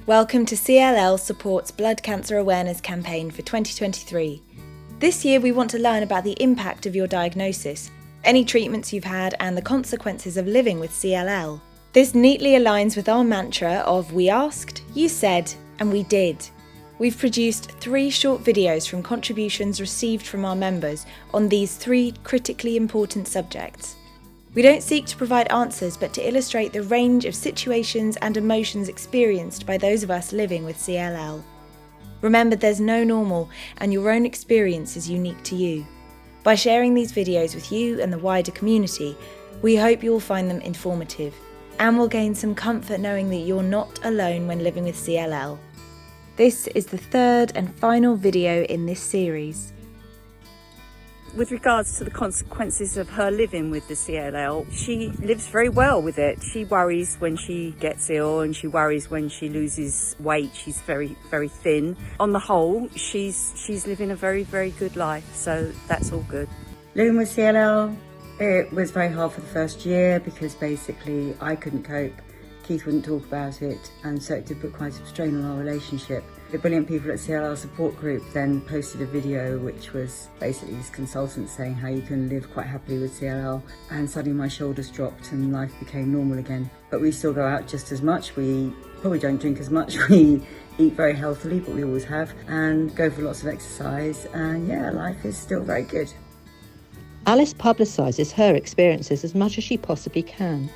Welcome to CLL Support's Blood Cancer Awareness Campaign for 2023. This year we want to learn about the impact of your diagnosis, any treatments you've had and the consequences of living with CLL. This neatly aligns with our mantra of we asked, you said, and we did. We've produced 3 short videos from contributions received from our members on these 3 critically important subjects. We don't seek to provide answers, but to illustrate the range of situations and emotions experienced by those of us living with CLL. Remember, there's no normal, and your own experience is unique to you. By sharing these videos with you and the wider community, we hope you'll find them informative, and will gain some comfort knowing that you're not alone when living with CLL. This is the 3rd and final video in this series. With regards to the consequences of her living with the CLL, she lives very well with it. She worries when she gets ill and she worries when she loses weight. She's very, very thin. On the whole, she's living a very, very good life, so that's all good. Living with CLL, it was very hard for the first year because basically I couldn't cope. Keith wouldn't talk about it, and so it did put quite a strain on our relationship. The brilliant people at CLL support group then posted a video which was basically this consultant saying how you can live quite happily with CLL, and suddenly my shoulders dropped and life became normal again. But we still go out just as much, we probably don't drink as much, we eat very healthily, but we always have, and go for lots of exercise, and yeah, life is still very good. Alice publicises her experiences as much as she possibly can,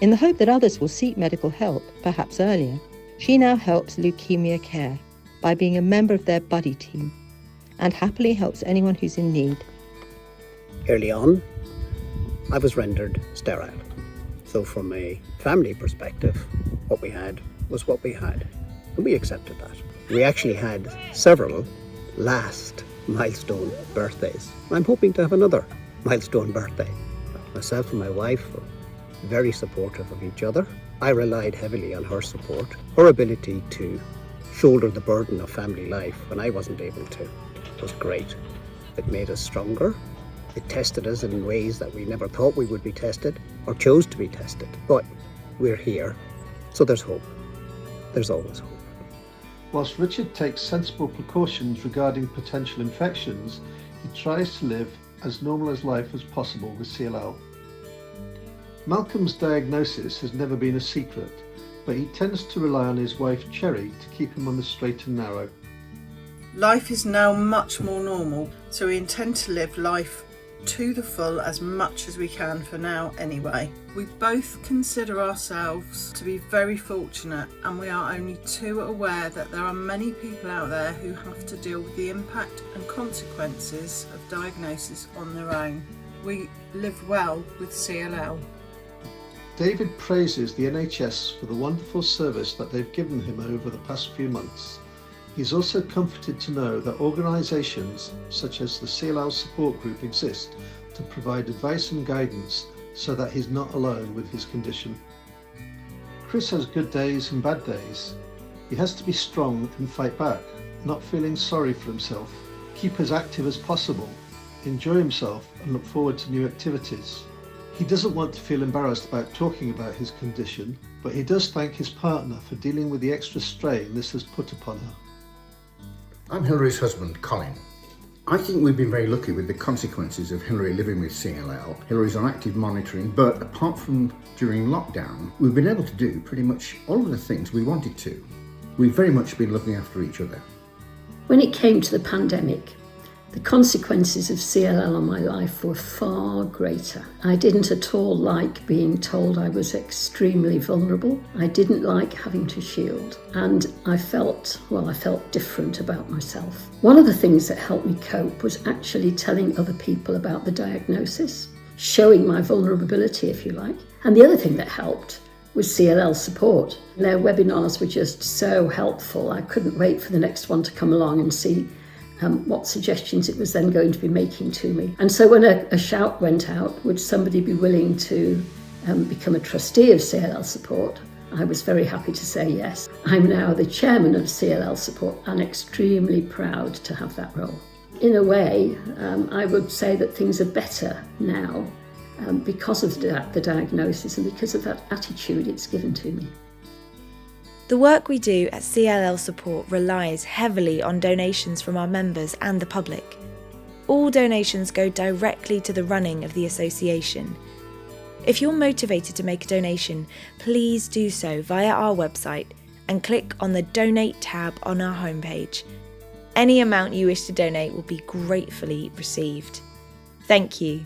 in the hope that others will seek medical help, perhaps earlier. She now helps Leukemia Care by being a member of their buddy team, and happily helps anyone who's in need. Early on, I was rendered sterile. So from a family perspective, what we had was what we had, and we accepted that. We actually had several last milestone birthdays. I'm hoping to have another milestone birthday. Myself and my wife were very supportive of each other. I relied heavily on her support, her ability to shoulder the burden of family life when I wasn't able to. It was great. It made us stronger. It tested us in ways that we never thought we would be tested or chose to be tested. But we're here, so there's hope. There's always hope. Whilst Richard takes sensible precautions regarding potential infections, he tries to live as normal as life as possible with CLL. Malcolm's diagnosis has never been a secret, but he tends to rely on his wife Cherry to keep him on the straight and narrow. Life is now much more normal, so we intend to live life to the full as much as we can for now anyway. We both consider ourselves to be very fortunate, and we are only too aware that there are many people out there who have to deal with the impact and consequences of diagnosis on their own. We live well with CLL. David praises the NHS for the wonderful service that they've given him over the past few months. He's also comforted to know that organisations such as the CLL support group exist to provide advice and guidance so that he's not alone with his condition. Chris has good days and bad days. He has to be strong and fight back, not feeling sorry for himself, keep as active as possible, enjoy himself and look forward to new activities. He doesn't want to feel embarrassed about talking about his condition, but he does thank his partner for dealing with the extra strain this has put upon her. I'm Hilary's husband, Colin. I think we've been very lucky with the consequences of Hilary living with CLL. Hilary's on active monitoring, but apart from during lockdown, we've been able to do pretty much all of the things we wanted to. We've very much been looking after each other. When it came to the pandemic, the consequences of CLL on my life were far greater. I didn't at all like being told I was extremely vulnerable. I didn't like having to shield, and I felt different about myself. One of the things that helped me cope was actually telling other people about the diagnosis, showing my vulnerability, if you like. And the other thing that helped was CLL support. Their webinars were just so helpful. I couldn't wait for the next one to come along and see what suggestions it was then going to be making to me. And so when a shout went out, would somebody be willing to become a trustee of CLL support? I was very happy to say yes. I'm now the chairman of CLL support and extremely proud to have that role. In a way, I would say that things are better now because of the diagnosis and because of that attitude it's given to me. The work we do at CLL Support relies heavily on donations from our members and the public. All donations go directly to the running of the association. If you're motivated to make a donation, please do so via our website and click on the Donate tab on our homepage. Any amount you wish to donate will be gratefully received. Thank you.